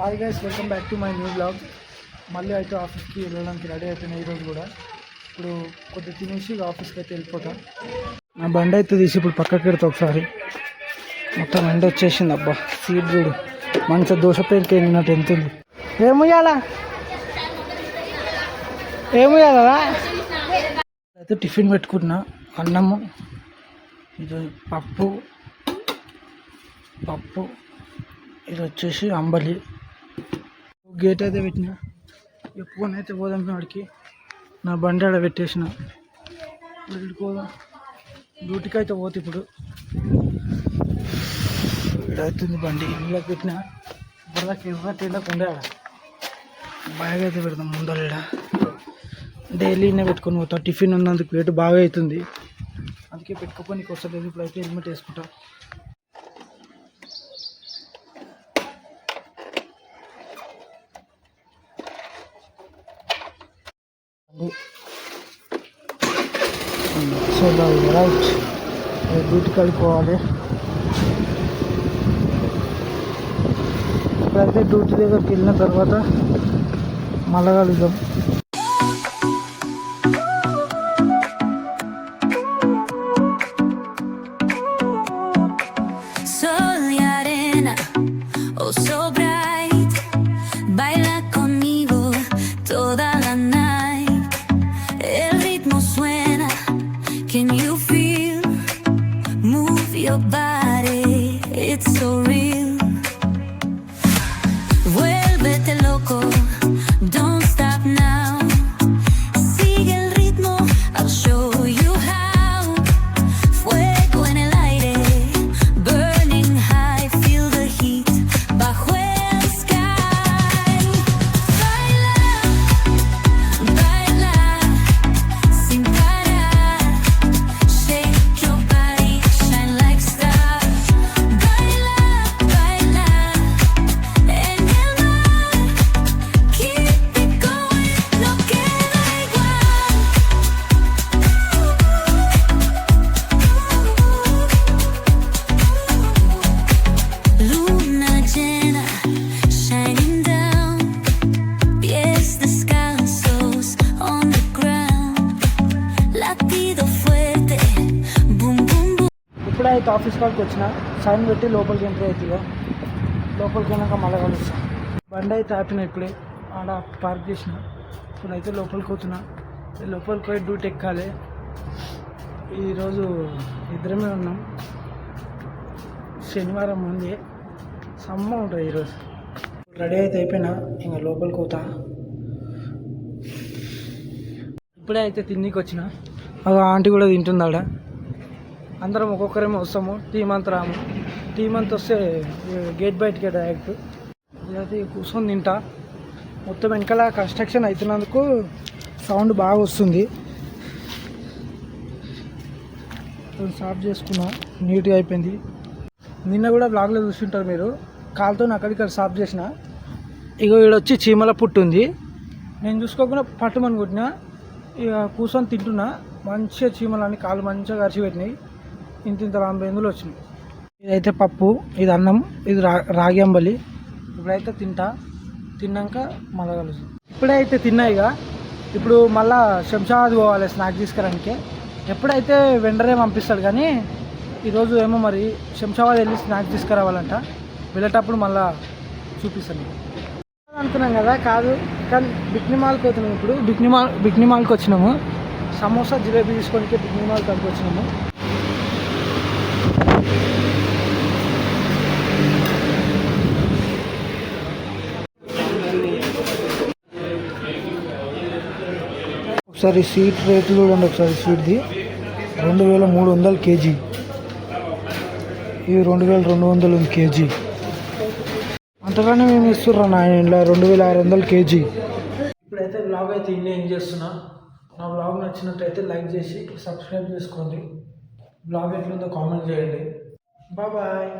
Hi guys, welcome back to my new blog. మళ్ళీ అయితే ఆఫీస్కి వెళ్ళడానికి రెడీ అయిపోయినాయి ఈరోజు కూడా. ఇప్పుడు కొద్దిగా తినేసి ఆఫీస్కి అయితే వెళ్ళిపోతాం. నా బండి అయితే తీసి ఇప్పుడు పక్కకి పెడతా ఒకసారి. మొత్తం ఎండ వచ్చేసింది. అబ్బా సీట్ చూడు, మంచిగా దోశ పేరుకి వెళ్ళినట్టు ఎంత ఉంది. ఏముయ్యాలా అయితే టిఫిన్ పెట్టుకుంటున్నా. అన్నము, ఇది పప్పు, ఇది వచ్చేసి అంబలి. గేట్ అయితే పెట్టిన. ఫోన్ అయితే పోదాం వాడికి. నా బండి ఆడ పెట్టేసిన. పోదాం డ్యూటీకి అయితే పోతే ఇప్పుడు అవుతుంది బండి. ఇళ్ళకి పెట్టిన ఇప్పటిదాకా ఎవరికి వెళ్ళకుండా ఆడ బాగా అయితే పెడతాం ముందర. డైలీనే పెట్టుకొని పోతా. టిఫిన్ ఉన్నందుకు వెయిట్ బాగా అవుతుంది, అందుకే పెట్టుకోపోనికి వస్తలేదు. ఇప్పుడు అయితే హెల్మెట్ వేసుకుంటా. సో రైట్, డ్యూటీకి వెళ్ళిపోవాలి. ఇప్పుడైతే డ్యూటీ దగ్గరికి వెళ్ళిన తర్వాత మళ్ళా కలుద్దాం. Your body, it's so real. Vuélvete loco, don't stop now. Sigue el ritmo, I'll show you how. Fuego en el aire, burning high, feel the heat bajo el sky. Baila, baila, sin parar. Shake your body, shine like stars. Baila, baila, en el mar. Keep it going, no queda igual. Luna llena, shining down. Pies descalzos on the ground. Latido fuerte, boom boom boom. ఇప్పుడైతే office కాడికి వచ్చిన. Sign పెట్టి లోపలికి entry అవుతుందిగా. లోపలికి వెళ్ళాక మళ్ళీ కలుస్తా. బండి అయితే ఆపిన ఇప్పుడే ఆడ పార్క్ చేసిన. ఇప్పుడైతే లోపలికి పోతున్నా. లోపలికి పోయి డ్యూటీ ఎక్కాలి. ఈరోజు ఇద్దరమే ఉన్నాం. శనివారం ముందే సమ్మ ఉంటుంది ఈరోజు. రెడీ అయితే అయిపోయినా, ఇంకా లోపలికి పోతా. ఇప్పుడే అయితే తిండికి వచ్చిన. ఆంటీ కూడా తింటుంది ఆడ. అందరం ఒక్కొక్కరేమో వస్తాము, టీం అంతా రాము. టీం అంతా వస్తే గేట్ బయటకే డైరెక్ట్. ఇదైతే కూర్చొని తింటా. మొత్తం వెనకాల కన్స్ట్రక్షన్ అవుతున్నందుకు సౌండ్ బాగా వస్తుంది. సాఫ్ చేసుకున్నా, నీట్గా అయిపోయింది. నిన్న కూడా బ్లాగ్లో చూస్తుంటారు మీరు. కాలుతో అక్కడిక్కడ సాఫ్ చేసిన. ఇక ఈడొచ్చి చీమల పుట్టు ఉంది. నేను చూసుకోకుండా పట్టుమని కొట్టినా. ఇక కూర్చొని తింటున్నా. మంచిగా చీమలని కాళ్ళు మంచిగా కరిచి పెట్టినాయి. ఇంత రాంబేందులు వచ్చినాయి. ఇదైతే పప్పు, ఇది అన్నం, ఇది రాగి అంబలి. ఇప్పుడైతే తిన్నాక మళ్ళా కలుసు. ఇప్పుడైతే తిన్నాయిగా. ఇప్పుడు మళ్ళా శంషాబాద్ పోవాలి స్నాక్ తీసుకురానికి. ఎప్పుడైతే వెండరే పంపిస్తాడు, కానీ ఈరోజు ఏమో మరి శంషాబాద్ వెళ్ళి స్నాక్ తీసుకురావాలంట. వెళ్ళేటప్పుడు మళ్ళా చూపిస్తాను అనుకున్నాం కదా. కాదు, కానీ బిక్నీ మాల్కి పోతున్నాము. ఇప్పుడు బిక్నీ మాల్కి వచ్చినాము. సమోసా జిలేబీ తీసుకోనికి బిక్నీ మాల్కి కలిపి వచ్చినాము. ఒకసారి స్వీట్ రేట్లు చూడండి. ఒకసారి స్వీట్ది 2300 కేజీ. ఇవి 2200 కేజీ. అంతగానే మేము ఇస్తుర్రా నాయన 2600 కేజీ. ఇప్పుడైతే బ్లాగ్ అయితే ఇన్ని ఏం చేస్తున్నా. నా బ్లాగ్ నచ్చినట్టయితే లైక్ చేసి సబ్స్క్రైబ్ చేసుకోండి. బ్లాగ్ ఎట్లుందో కామెంట్ చేయండి. బాయ్.